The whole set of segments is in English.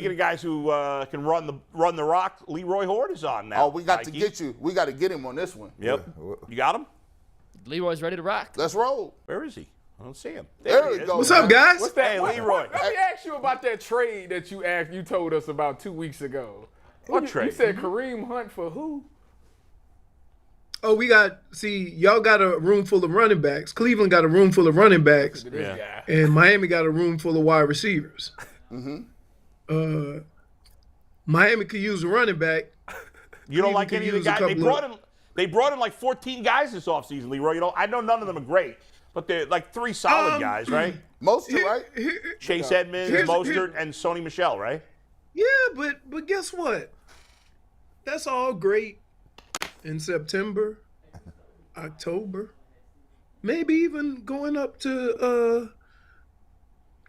Speaking of guys who can run the rock, Leroy Hoard is on now. Oh, we got to get you. We got to get him on this one. Yep. You got him? Leroy's ready to rock. Let's roll. Where is he? I don't see him. There he goes. What's up, guys? What's that? Hey, Leroy. Let me ask you about that trade that you told us about 2 weeks ago. What you, trade? You said Kareem Hunt for who? Oh, y'all got a room full of running backs. Cleveland got a room full of running backs. This guy. And Miami got a room full of wide receivers. Miami could use a running back. You don't like any of the use a guys? They brought in like 14 guys this offseason, Leroy. I know none of them are great, but they're like 3 solid guys, right? Mostly, right? Chase Edmonds, Mostert, and Sony Michel, right? Yeah, but guess what? That's all great in September, October, maybe even going up to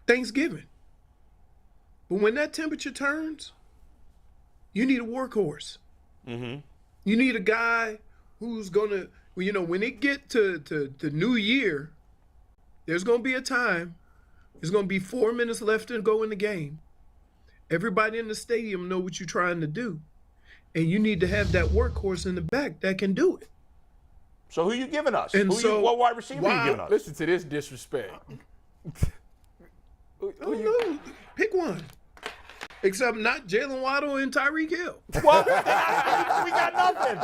Thanksgiving. But when that temperature turns, you need a workhorse. Mm-hmm. You need a guy who's gonna, when it get to the new year, there's gonna be a time. There's gonna be 4 minutes left to go in the game. Everybody in the stadium know what you're trying to do, and you need to have that workhorse in the back that can do it. So who you giving us? And What wide receiver are you giving us? Listen to this disrespect. No, pick one. Except not Jalen Waddle and Tyreek Hill. What? We got nothing.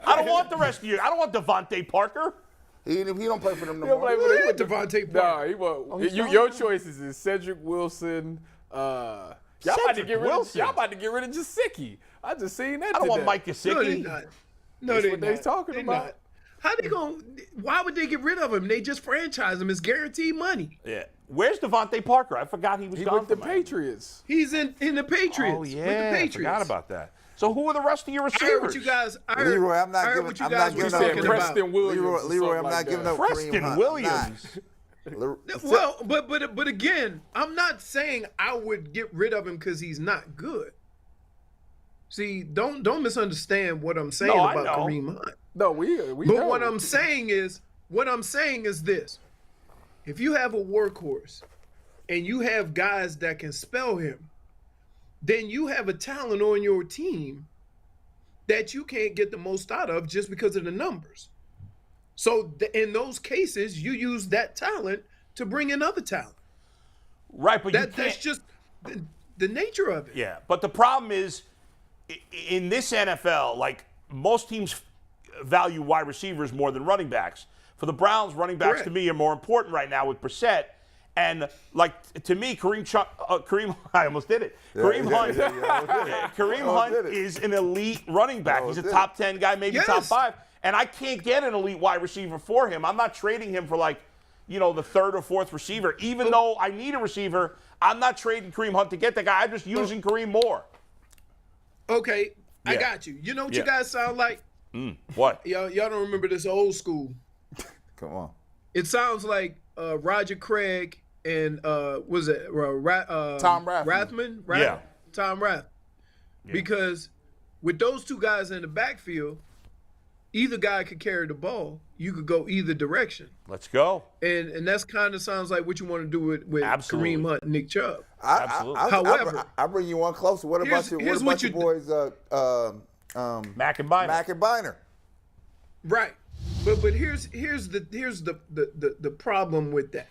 I don't want the rest of you. I don't want Devontae Parker. He don't play for them no He'll more. play for them. Devontae Nah, Parker. he won't. Your choices is Cedric Wilson. Y'all about to get rid of Gesicki. I just seen that. I don't want today. Mike No, Gesicki. they not. No, That's they what not. they's talking They about. not. How they going? Why would they get rid of him? They just franchise him. It's guaranteed money. Yeah. Where's Devontae Parker? I forgot he was He gone with the from Miami. Patriots. He's in the Patriots. Oh yeah, with the Patriots. I forgot about that. So who are the rest of your I receivers? heard what you guys. I heard, Leroy, I'm not I heard giving- what you I'm guys not were giving He up said talking Preston about. Williams. or Leroy, something I'm like not giving that. up Preston Kareem Hunt. Williams. I'm not. Well, but again, I'm not saying I would get rid of him because he's not good. See, don't misunderstand what I'm saying No, I about know. Kareem Hunt. No, we But know. what I'm saying is this: if you have a workhorse and you have guys that can spell him, then you have a talent on your team that you can't get the most out of just because of the numbers. So in those cases, you use that talent to bring in other talent. Right, but That's just the nature of it. Yeah, but the problem is, in this NFL, like most teams value wide receivers more than running backs. For the Browns, running backs Correct. to me are more important right now with Brissett. And like to me, Kareem, I almost did it. Kareem Hunt, Kareem Hunt is an elite running back. He's a top 10 guy, maybe Yes. top 5. And I can't get an elite wide receiver for him. I'm not trading him for like, the third or fourth receiver. Even though I need a receiver, I'm not trading Kareem Hunt to get that guy. I'm just using Kareem more. Okay, I Yeah. got you. You know what Yeah. you guys sound like? What? Y'all don't remember this old school. Come on. It sounds like Roger Craig and was it Tom Rathman. Yeah. Tom Rath. Because with those two guys in the backfield, either guy could carry the ball. You could go either direction, Let's go. and that's kind of sounds like what you want to do with Absolutely. Kareem Hunt and Nick Chubb. Absolutely. However, I bring you one closer. What about here's your what your you- boys? Mack and Bynum. Mack and Biner. Right, but here's the problem with that.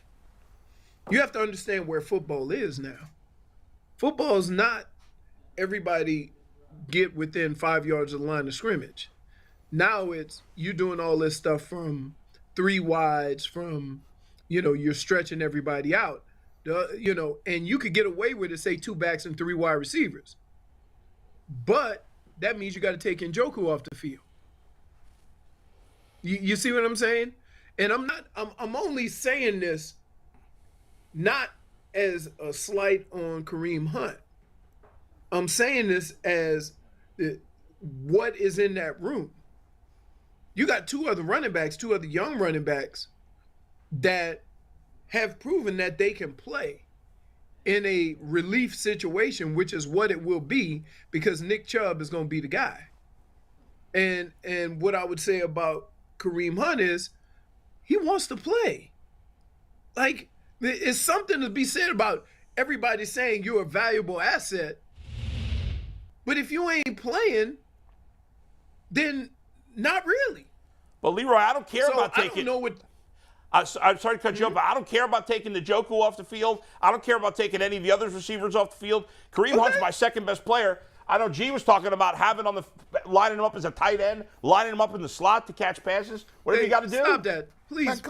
You have to understand where football is now. Football is not everybody get within 5 yards of the line of scrimmage. Now it's you doing all this stuff from 3 wides, from you're stretching everybody out, and you could get away with it, say 2 backs and 3 wide receivers. But that means you got to take Njoku off the field. You see what I'm saying? And I'm only saying this not as a slight on Kareem Hunt. I'm saying this as what is in that room. You got 2 other running backs, 2 other young running backs that have proven that they can play in a relief situation, which is what it will be because Nick Chubb is going to be the guy. And what I would say about Kareem Hunt is he wants to play. Like, it's something to be said about everybody's saying you're a valuable asset. But if you ain't playing, then not really. But Leroy, I don't care about taking. I don't know what. I'm sorry to cut you off, but I don't care about taking the Njoku off the field. I don't care about taking any of the other receivers off the field. Kareem Hunt's my second best player. I know G was talking about lining him up as a tight end, lining him up in the slot to catch passes. Whatever you got to do. Stop that, please.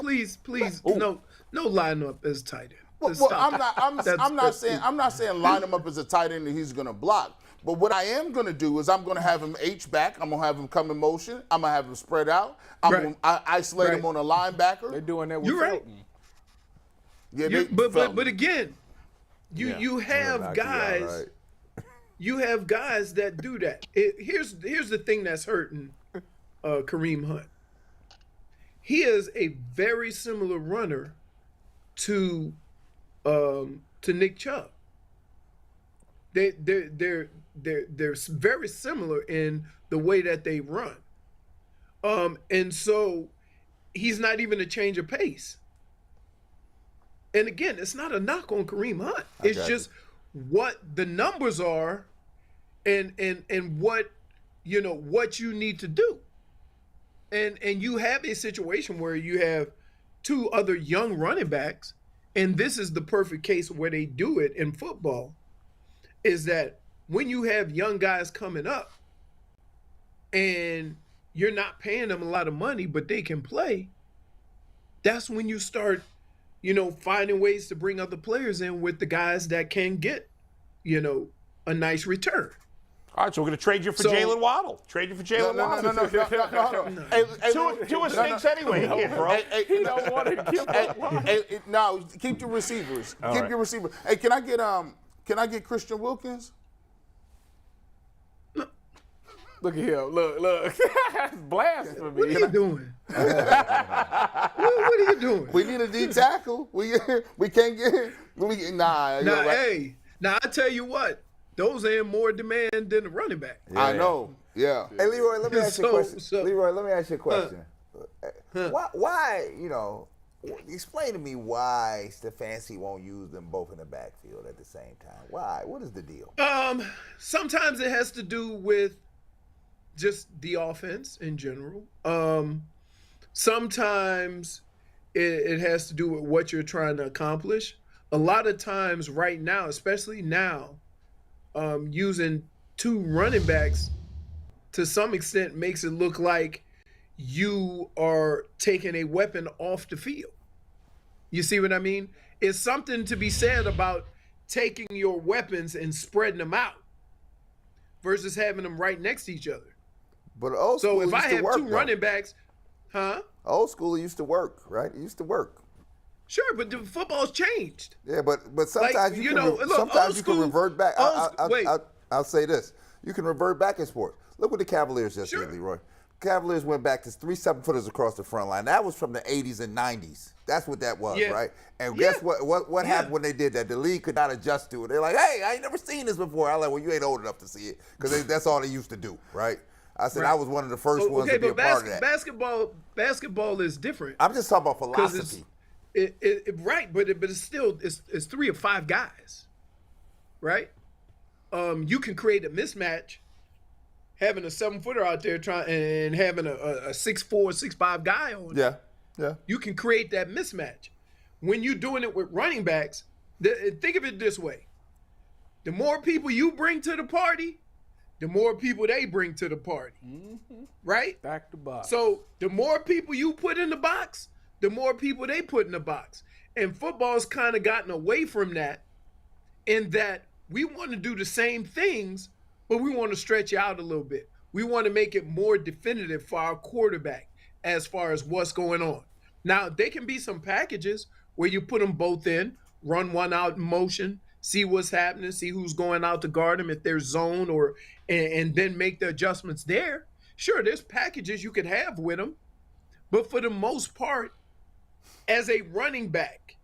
No line up as tight end. Well, I'm not saying line him up as a tight end and he's going to block. But what I am going to do is I'm going to have him H back. I'm going to have him come in motion. I'm going to have him spread out. I'm going to isolate him on a linebacker. They're doing that with You're right. Felton. Yeah, but again, you have guys. Right. You have guys that do that. Here's the thing that's hurting Kareem Hunt. He is a very similar runner to Nick Chubb. They're very similar in the way that they run. And so he's not even a change of pace. And again, it's not a knock on Kareem Hunt. It's just what the numbers are and what you need to do. And you have a situation where you have two other young running backs, and this is the perfect case where they do it in football, is that when you have young guys coming up and you're not paying them a lot of money, but they can play, that's when you start, finding ways to bring other players in with the guys that can get, a nice return. All right, so we're going to trade you for Jalen Waddle. Trade you for Jalen Waddle. No. Two stinks anyway, bro. He don't want to give up. No, keep your receivers. Keep your receivers. Hey, can I get Christian Wilkins? Look at him. Look. That's blasphemy. What are you doing? What are you doing? We need a D tackle. We can't get. Hey, I tell you what, those are in more demand than the running back. Yeah. I know. Yeah. Hey, Leroy, let me ask you a question. Leroy, let me ask you a question. Why, explain to me why Stefanski won't use them both in the backfield at the same time. Why? What is the deal? Sometimes it has to do with just the offense in general. Sometimes it has to do with what you're trying to accomplish. A lot of times right now, especially now, using two running backs to some extent makes it look like you are taking a weapon off the field. You see what I mean? It's something to be said about taking your weapons and spreading them out versus having them right next to each other. But old school so if I have work, two running backs, old school used to work, right? It used to work. Sure, but the football's changed. Yeah, but sometimes like, sometimes you can revert back. Wait. I'll say this: you can revert back in sport. Look what the Cavaliers just did, Leroy. Cavaliers went back to 3 7-footers across the front line. That was from the 80s and 90s. That's what that was, right? And guess what happened when they did that? The league could not adjust to it. They're like, hey, I ain't never seen this before. I'm like, well, you ain't old enough to see it because that's all they used to do, right? I said I was one of the first ones to be a part of that. Basketball is different. I'm just talking about philosophy. Right, but it's still it's 3 or 5 guys, right? You can create a mismatch having a 7-footer out there and having a 6'4", 6'5" guy on. Yeah. You can create that mismatch. When you're doing it with running backs, think of it this way: the more people you bring to the party, the more people they bring to the party, right? Back to box. So the more people you put in the box, the more people they put in the box. And football's kind of gotten away from that, in that we want to do the same things, but we want to stretch out a little bit. We want to make it more definitive for our quarterback as far as what's going on. Now, there can be some packages where you put them both in, run one out in motion, see what's happening, see who's going out to guard them if there's zone, and then make the adjustments there. Sure, there's packages you could have with them, but for the most part, as a running back,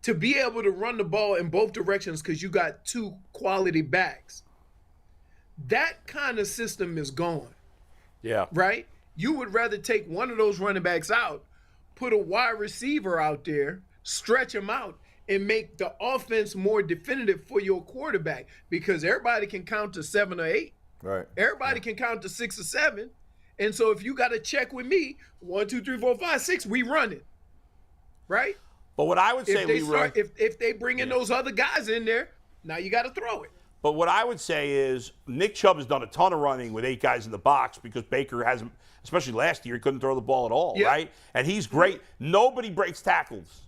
to be able to run the ball in both directions because you got 2 quality backs, that kind of system is gone. Yeah. Right? You would rather take one of those running backs out, put a wide receiver out there, stretch him out, and make the offense more definitive for your quarterback, because everybody can count to 7 or 8. Right. Everybody can count to 6 or 7. And so if you got to check with me, 1, 2, 3, 4, 5, 6, we run it. Right? But what I would say, Leroy, if they bring in those other guys in there, now you got to throw it. But what I would say is Nick Chubb has done a ton of running with 8 guys in the box because Baker hasn't, especially last year, he couldn't throw the ball at all, right? And he's great. Nobody breaks tackles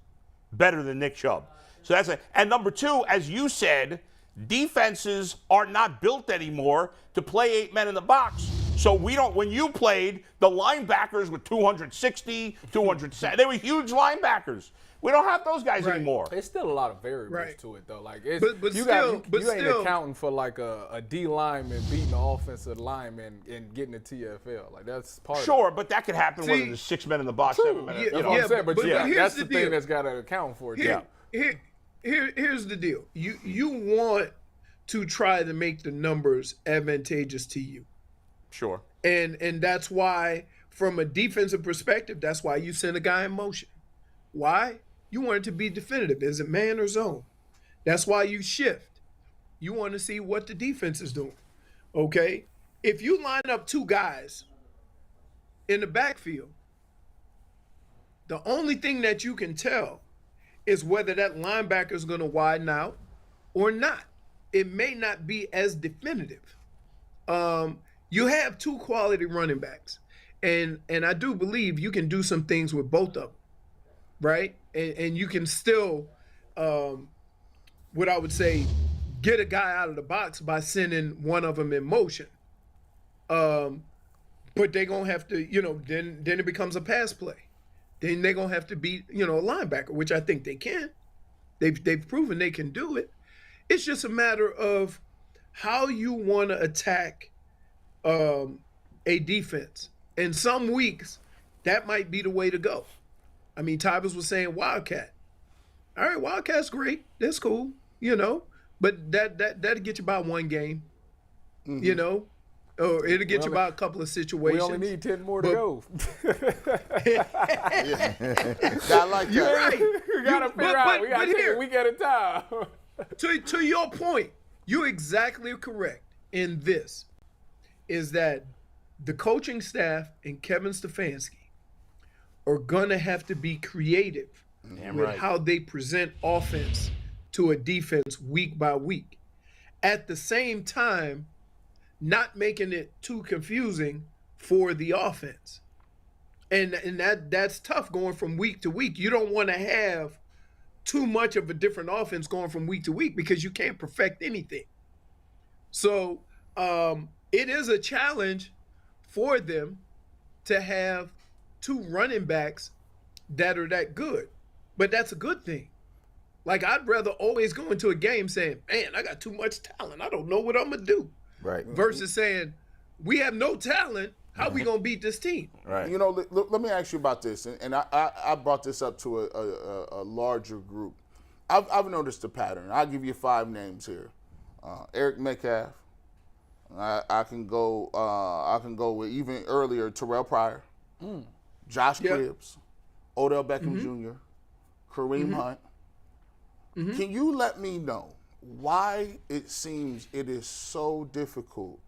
better than Nick Chubb. So that's it. And number 2, as you said, defenses are not built anymore to play 8 men in the box. So we don't, when you played, the linebackers were 260, 270. They were huge linebackers. We don't have those guys anymore. There's still a lot of variables to it, though. Like, it's, but you ain't accounting for like a D lineman beating the offensive lineman and getting the TFL. Like, that's part of it. Sure, but that could happen whether there's 6 men in the box, 7 men. That's what I'm saying. But that's the thing deal. that's got to account for it. Here's the deal. You want to try to make the numbers advantageous to you. Sure. And that's why, from a defensive perspective, that's why you send a guy in motion. Why? You want it to be definitive. Is it man or zone? That's why you shift. You want to see what the defense is doing. Okay? If you line up 2 guys in the backfield, the only thing that you can tell is whether that linebacker is going to widen out or not. It may not be as definitive. You have 2 quality running backs, and I do believe you can do some things with both of them, right? And you can still, what I would say, get a guy out of the box by sending one of them in motion. But they're going to have to, then it becomes a pass play. Then they're going to have to beat, a linebacker, which I think they can. They've proven they can do it. It's just a matter of how you want to attack a defense. And some weeks, that might be the way to go. I mean, Tybus was saying Wildcat. All right, Wildcat's great. That's cool, But that'll get you about 1 game, or it'll get you about a couple of situations. We only need 10 more to go. I like that. You're right. We got to figure out. We got to take a week at a time. To your point, you're exactly correct in this, is that the coaching staff and Kevin Stefanski are going to have to be creative with how they present offense to a defense week by week. At the same time, not making it too confusing for the offense. And that's tough going from week to week. You don't want to have too much of a different offense going from week to week because you can't perfect anything. So it is a challenge for them to have 2 running backs that are that good. But that's a good thing. Like, I'd rather always go into a game saying, man, I got too much talent. I don't know what I'm going to do. Right. Versus saying, we have no talent. How we going to beat this team? Right. Let me ask you about this. And I brought this up to a larger group. I've noticed a pattern. I'll give you 5 names here. Eric Metcalf. I can go with even earlier Terrell Pryor, Josh Cribbs, Odell Beckham Jr., Kareem Hunt. Can you let me know why it seems it is so difficult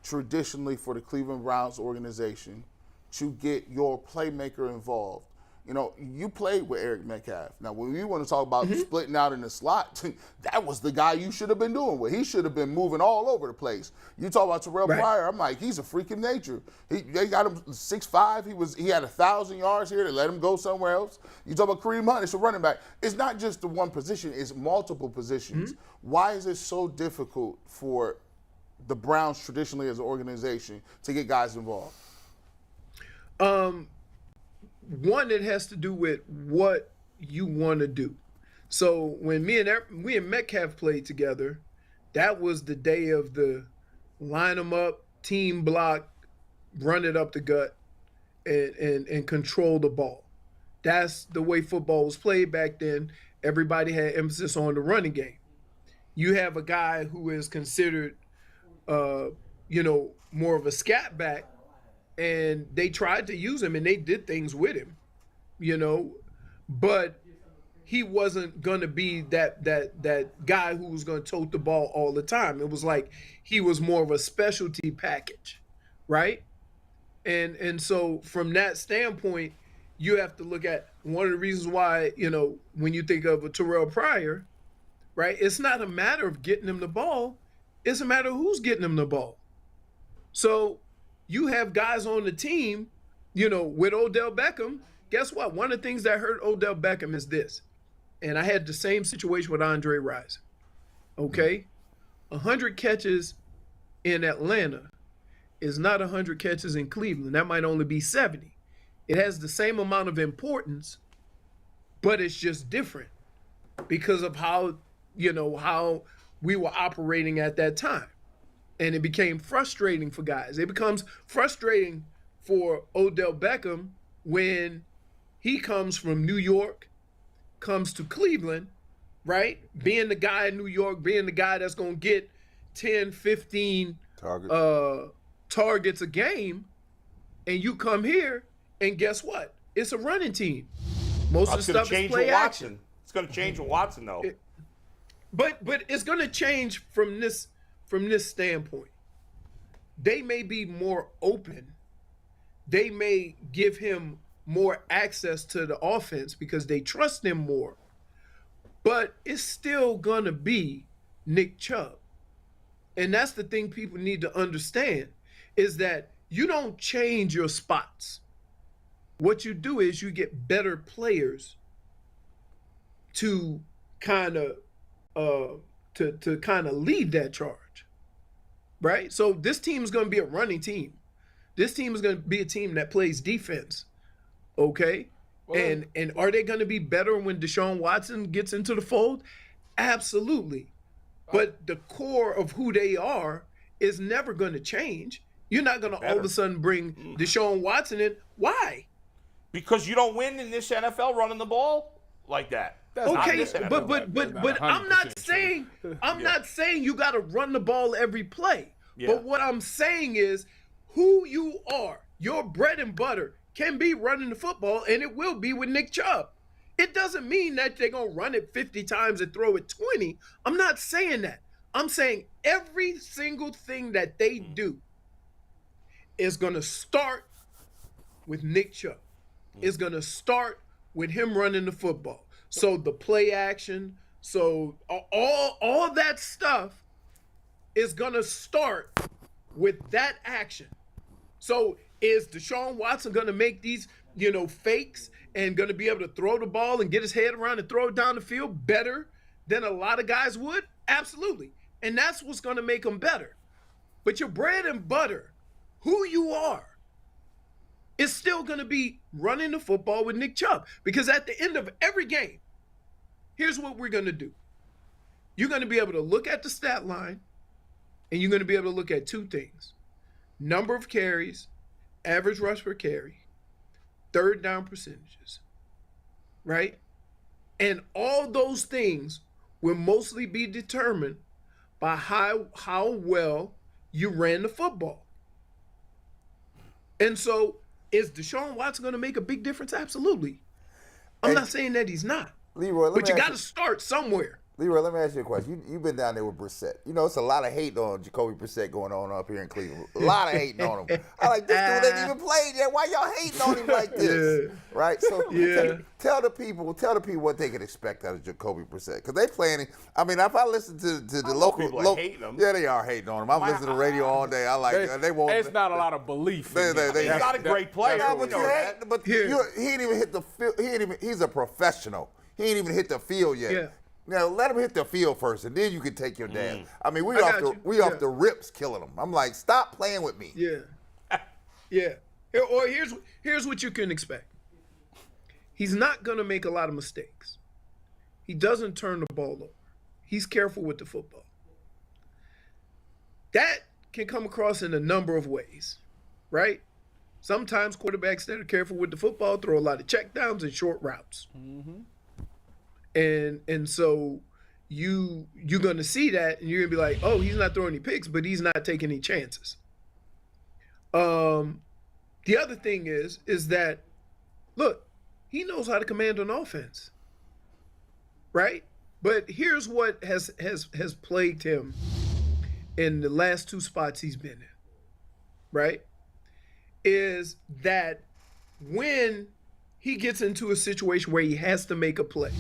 traditionally for the Cleveland Browns organization to get your playmaker involved? You played with Eric Metcalf. Now, when you want to talk about splitting out in the slot, that was the guy you should have been doing with. He should have been moving all over the place. You talk about Terrell Pryor, I'm like, he's a freak of nature. They got him 6'5". He had 1,000 yards here. They let him go somewhere else. You talk about Kareem Hunt, it's a running back. It's not just the one position, it's multiple positions. Why is it so difficult for the Browns traditionally as an organization to get guys involved? One, it has to do with what you want to do. So when me and Metcalf played together, that was the day of the line them up, team block, run it up the gut, and control the ball. That's the way football was played back then. Everybody had emphasis on the running game. You have a guy who is considered, more of a scat back, and they tried to use him and they did things with him, but he wasn't gonna be that guy who was gonna tote the ball all the time. It was like he was more of a specialty package, right? And so from that standpoint, you have to look at one of the reasons why, when you think of a Terrell Pryor, right? It's not a matter of getting him the ball, it's a matter of who's getting him the ball. So you have guys on the team, with Odell Beckham. Guess what? One of the things that hurt Odell Beckham is this. And I had the same situation with Andre Rison. Okay? 100 catches in Atlanta is not 100 catches in Cleveland. That might only be 70. It has the same amount of importance, but it's just different because of how we were operating at that time. And it became frustrating for guys. It becomes frustrating for Odell Beckham when he comes from New York, comes to Cleveland, right? Being the guy in New York, being the guy that's going to get 10, 15 targets a game, and you come here, and guess what? It's a running team. Most of the stuff is play action. It's going to change with Watson, though. But it's going to change from this standpoint. They may be more open. They may give him more access to the offense because they trust him more. But it's still going to be Nick Chubb. And that's the thing people need to understand is that you don't change your spots. What you do is you get better players to kind of lead that charge, right? So this team is going to be a running team. This team is going to be a team that plays defense, okay? Well, and are they going to be better when Deshaun Watson gets into the fold? Absolutely. But the core of who they are is never going to change. You're not going to all of a sudden bring Deshaun Watson in. Why? Because you don't win in this NFL running the ball like that. Okay, but I'm not saying you got to run the ball every play. Yeah. But what I'm saying is who you are, your bread and butter can be running the football, and it will be with Nick Chubb. It doesn't mean that they're going to run it 50 times and throw it 20. I'm not saying that. I'm saying every single thing that they do is going to start with Nick Chubb. It's going to start with him running the football. So the play action, so all that stuff is going to start with that action. So is Deshaun Watson going to make these, fakes and going to be able to throw the ball and get his head around and throw it down the field better than a lot of guys would? Absolutely. And that's what's going to make him better. But your bread and butter, who you are, is still going to be running the football with Nick Chubb. Because at the end of every game, here's what we're going to do. You're going to be able to look at the stat line, and you're going to be able to look at two things. Number of carries, average rush per carry, third down percentages, right? And all those things will mostly be determined by how well you ran the football. And so is Deshaun Watson going to make a big difference? Absolutely. I'm not saying that he's not. Leroy, but you got to start somewhere. Leroy, let me ask you a question. You've been down there with Brissett. It's a lot of hate on Jacoby Brissett going on up here in Cleveland. A lot of hating on him. I like, this dude ain't even played yet. Why y'all hating on him like this? Yeah. Right? So tell the people what they can expect out of Jacoby Brissett. Because they playing him. I mean, if I listen to the local hating him. Yeah, they are hating on him. I'm listening to the radio all day. I like they won't. It's not a lot of belief. He's not a great player. But he ain't even hit the field. He's a professional. He ain't even hit the field yet. Yeah. Now let him hit the field first, and then you can take your dance. I mean, we off the rips killing him. I'm like, stop playing with me. Yeah, yeah. Or here's what you can expect. He's not gonna make a lot of mistakes. He doesn't turn the ball over. He's careful with the football. That can come across in a number of ways, right? Sometimes quarterbacks that are careful with the football throw a lot of checkdowns and short routes. Mm-hmm. And so you're going to see that, and you're going to be like, oh, he's not throwing any picks, but he's not taking any chances. The other thing is that, look, he knows how to command an offense. right? But here's what has plagued him in the last 2 spots he's been in, right? Is that when he gets into a situation where he has to make a play.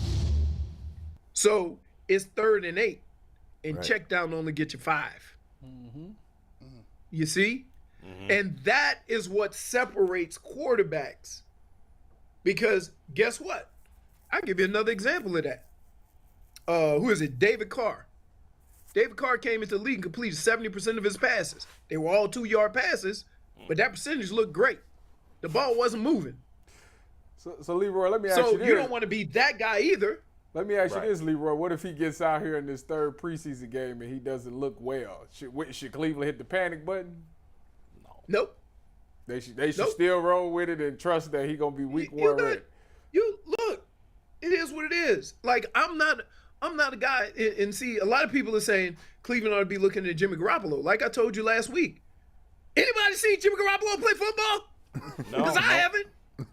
So it's 3rd and 8, and check down only get you 5. You see? And that is what separates quarterbacks. Because guess what? I'll give you another example of that. Who is it? David Carr. David Carr came into the league and completed 70% of his passes. They were all 2-yard passes, but that percentage looked great. The ball wasn't moving. So Leroy, let me ask you this. So you don't want to be that guy either. Let me ask you this, Leroy. What if he gets out here in this 3rd preseason game and he doesn't look well? Should Cleveland hit the panic button? Nope. They should still roll with it and trust that he's going to be week 1 ready. You look, it is what it is. Like, I'm not a guy, and see, a lot of people are saying Cleveland ought to be looking at Jimmy Garoppolo. Like I told you last week. Anybody see Jimmy Garoppolo play football? Because I haven't.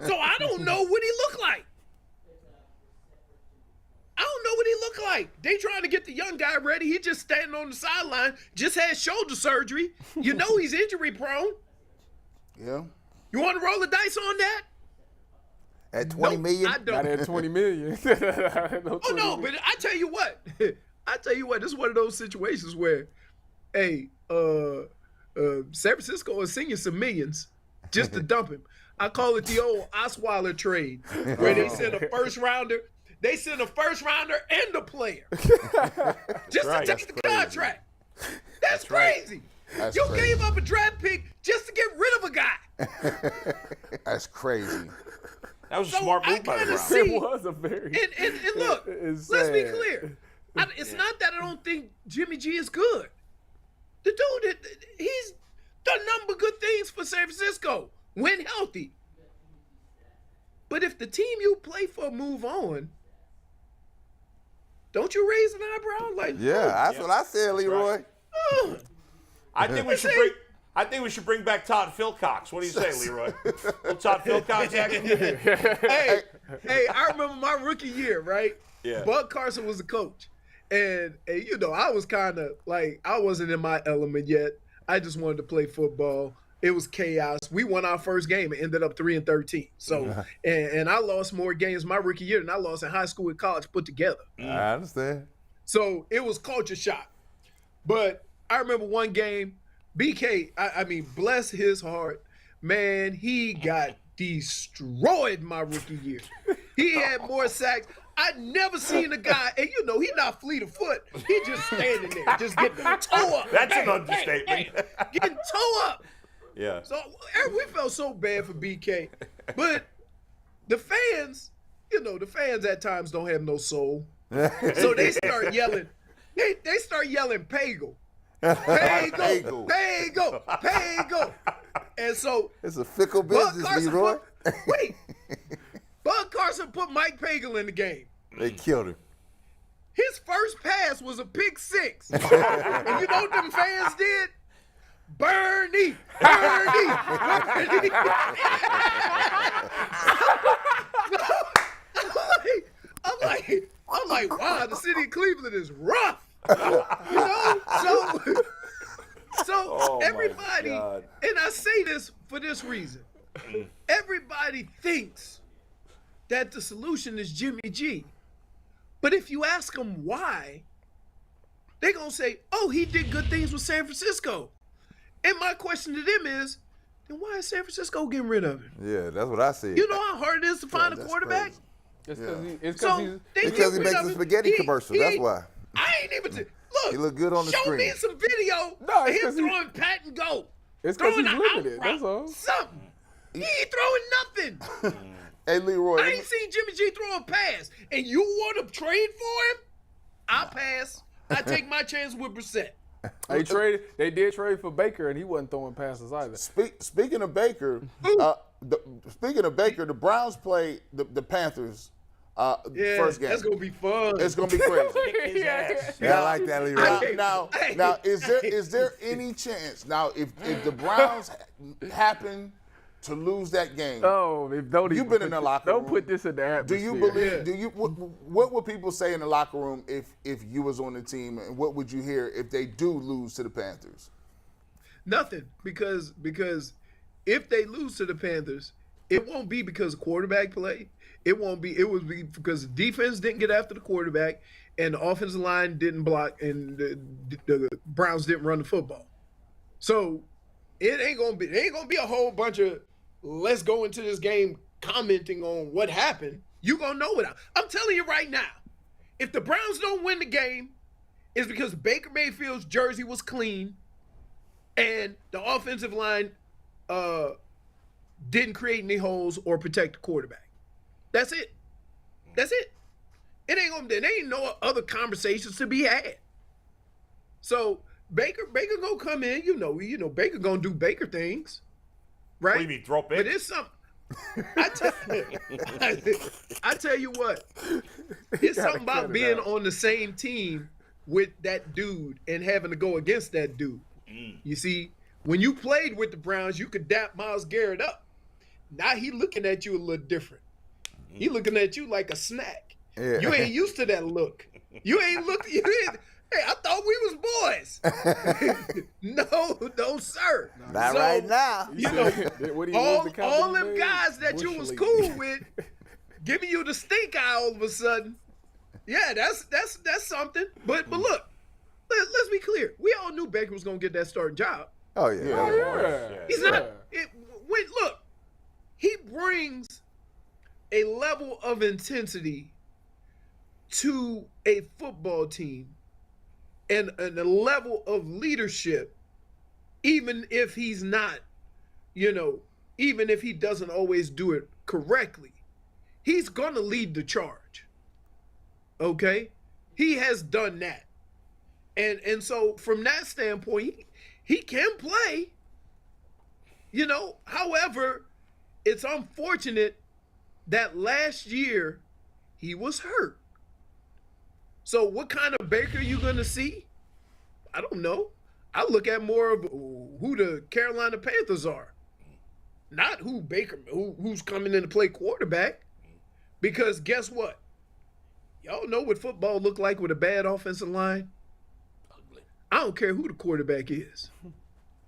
So I don't know what he looked like. I don't know what he looked like. They trying to get the young guy ready. He just standing on the sideline, just had shoulder surgery. You know he's injury prone. Yeah. You want to roll the dice on that? At 20 million? I don't. Not at 20 million. Oh, no, but I tell you what. This is one of those situations where, hey, San Francisco is sending some millions just to dump him. I call it the old Osweiler trade, where they send a first rounder. They send a first rounder and a player just to take the contract. That's crazy. That's you crazy. gave up a draft pick just to get rid of a guy. That's crazy. That was a smart move by the Browns. It was a very. And look, let's be clear. It's not that I don't think Jimmy G is good. The dude, he's done nothing but good things for San Francisco when healthy. But if the team you play for move on, don't you raise an eyebrow? Like, That's what I said, Leroy. Right. I think we should bring back Todd Philcox. What do you say, Leroy? Little Todd Philcox action? Hey, I remember my rookie year, right? Yeah. Bud Carson was the coach. And I was kind of like, I wasn't in my element yet. I just wanted to play football. It was chaos. We won our first game and ended up 3-13. So, and I lost more games my rookie year than I lost in high school and college put together. I understand. So it was culture shock. But I remember one game, BK, I mean, bless his heart, man, he got destroyed my rookie year. He had more sacks. I'd never seen a guy, and he's not fleet of foot. He just standing there, just getting the toe up. That's an understatement. Getting toe up. Yeah. So we felt so bad for BK. But the fans, the fans at times don't have no soul. So they start yelling. They start yelling Pagel. Pagel. Pagel. Pagel. And so It's a fickle business, Leroy. Bud Carson put Mike Pagel in the game. They killed him. His first pass was a pick 6. And you know what them fans did? Bernie! Bernie! I'm like, wow, the city of Cleveland is rough. So everybody, and I say this for this reason, everybody thinks that the solution is Jimmy G. But if you ask them why, they're going to say, oh, he did good things with San Francisco. And my question to them is, then why is San Francisco getting rid of him? Yeah, that's what I said. You know how hard it is to find a quarterback? It's because Because he makes a spaghetti commercial. That's why. I ain't even look. He look good on the show screen. me some video No, of it's him 'cause he- throwing pat and go. It's because Throwing he's an limited. out That's route, all. something. He ain't throwing nothing. Hey, Leroy. I ain't seen Jimmy G throw a pass. And you want to trade for him? I'll pass. I take my chance with Brissett. They did trade for Baker, and he wasn't throwing passes either. Speaking of Baker, the Browns play the Panthers first game. That's gonna be fun. It's gonna be crazy. Yeah, I like that, Leroy. Now, is there any chance now if the Browns happen to lose that game. Oh, don't You've been in the locker room. Don't put this in the atmosphere. Do you believe? Do you? What would people say in the locker room if you was on the team, and what would you hear if they do lose to the Panthers? Nothing, because if they lose to the Panthers, it won't be because of quarterback play. It won't be. It would be because the defense didn't get after the quarterback, and the offensive line didn't block, and the Browns didn't run the football. So it ain't gonna be a whole bunch of let's go into this game commenting on what happened. You gonna know it. I'm telling you right now, if the Browns don't win the game, it's because Baker Mayfield's jersey was clean, and the offensive line didn't create any holes or protect the quarterback. That's it. That's it. There ain't no other conversations to be had. So Baker gonna come in, you know, Baker gonna do Baker things, right? What do you mean, throw picks? But it's something. I tell you what, it's something about being on the same team with that dude and having to go against that dude. You see, when you played with the Browns, you could dap Myles Garrett up. Now he looking at you a little different. He looking at you like a snack. Yeah. You ain't used to that look. You ain't looked. Hey, I thought we was boys. No, sir. Not right now. You know, all them guys that you was cool with, giving you the stink eye all of a sudden. Yeah, that's something. But look, let's be clear. We all knew Baker was gonna get that starting job. Oh yeah. He's not. Look, he brings a level of intensity to a football team and a level of leadership, even if he's not, even if he doesn't always do it correctly, he's going to lead the charge. Okay? He has done that. And so from that standpoint, he can play, however, it's unfortunate that last year he was hurt. So what kind of Baker are you going to see? I don't know. I look at more of who the Carolina Panthers are, not who's coming in to play quarterback. Because guess what? Y'all know what football look like with a bad offensive line? Ugly. I don't care who the quarterback is.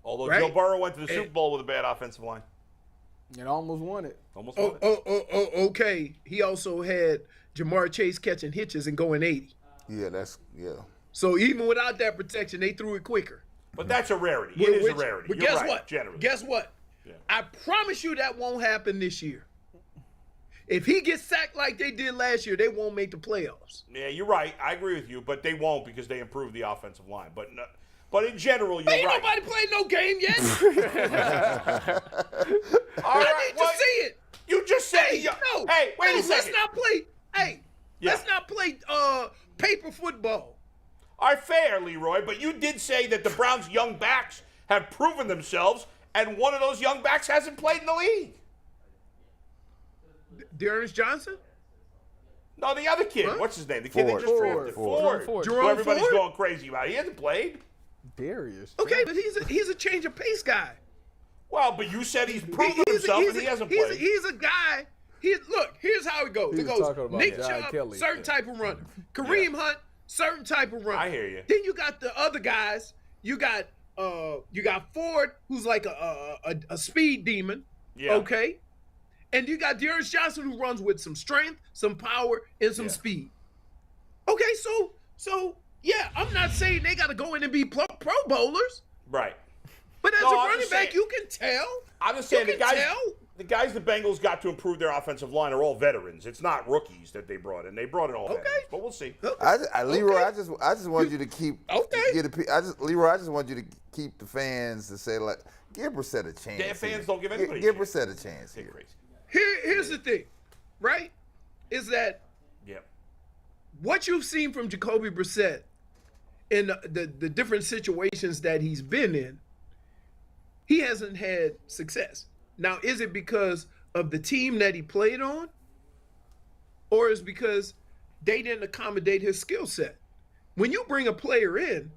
Although right? Joe Burrow went to the Super Bowl with a bad offensive line. And almost won it. Okay. He also had Jamar Chase catching hitches and going 80. Yeah. So even without that protection, they threw it quicker. But that's a rarity. It is a rarity. But You're guess right, what? Generally. Guess what? Yeah. I promise you that won't happen this year. If he gets sacked like they did last year, they won't make the playoffs. Yeah, you're right. I agree with you, but they won't because they improved the offensive line. But in general, you're ain't right. Ain't nobody played no game yet. I need to see it. You just said Hey, wait a second. Let's not play. Let's not play paper football. All right, fair, Leroy, but you did say that the Browns' young backs have proven themselves, and one of those young backs hasn't played in the league. D'Ernest Johnson? No, the other kid. Huh? What's his name? The kid they just drafted. Ford. Jerome Everybody's Ford? going crazy about. He hasn't played. Darius. Okay, but he's a change of pace guy. Well, but you said he's proven himself and he hasn't played. He's a guy. Look, here's how it goes. It goes Nick Chubb, certain type of runner. Kareem Hunt, certain type of runner. I hear you. Then you got the other guys. You got Ford, who's like a speed demon. Yeah. Okay. And you got D'Ernest Johnson, who runs with some strength, some power, and some speed. Okay, so yeah, I'm not saying they got to go in and be pro bowlers. Right. But as a running back, you can tell. I'm just saying the guys the Bengals got to improve their offensive line are all veterans. It's not rookies that they brought in. They brought in all veterans, but we'll see. Leroy, I just want you to keep. Leroy, I just want you to keep the fans to say like, give Brissett a chance. Damn fans don't give anybody. Give Brissett a chance here. Here's the thing, right? Is that what you've seen from Jacoby Brissett in the different situations that he's been in, he hasn't had success. Now, is it because of the team that he played on? Or is it because they didn't accommodate his skill set? When you bring a player in,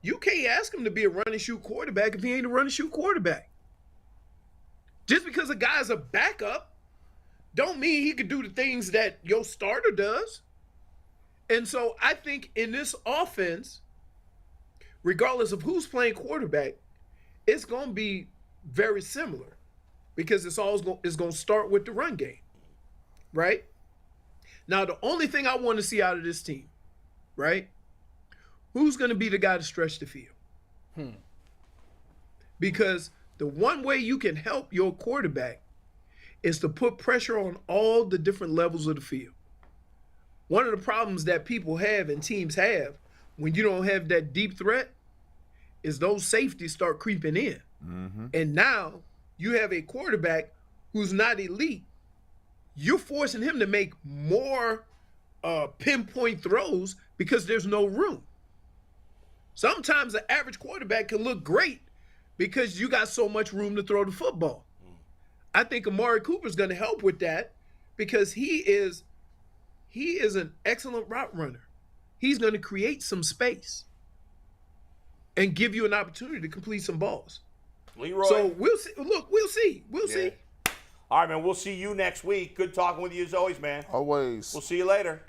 you can't ask him to be a run and shoot quarterback if he ain't a run and shoot quarterback. Just because a guy's a backup don't mean he could do the things that your starter does. And so I think in this offense, regardless of who's playing quarterback, it's going to be very similar because it's going to start with the run game, right? Now, the only thing I want to see out of this team, right, who's going to be the guy to stretch the field? Because the one way you can help your quarterback is to put pressure on all the different levels of the field. One of the problems that people have and teams have when you don't have that deep threat is those safeties start creeping in. And now you have a quarterback who's not elite. You're forcing him to make more pinpoint throws because there's no room. Sometimes an average quarterback can look great because you got so much room to throw the football. I think Amari Cooper's going to help with that because he is an excellent route runner. He's going to create some space and give you an opportunity to complete some balls. Leroy. So we'll see. Look, we'll see. We'll see. All right, man. We'll see you next week. Good talking with you as always, man. Always. We'll see you later.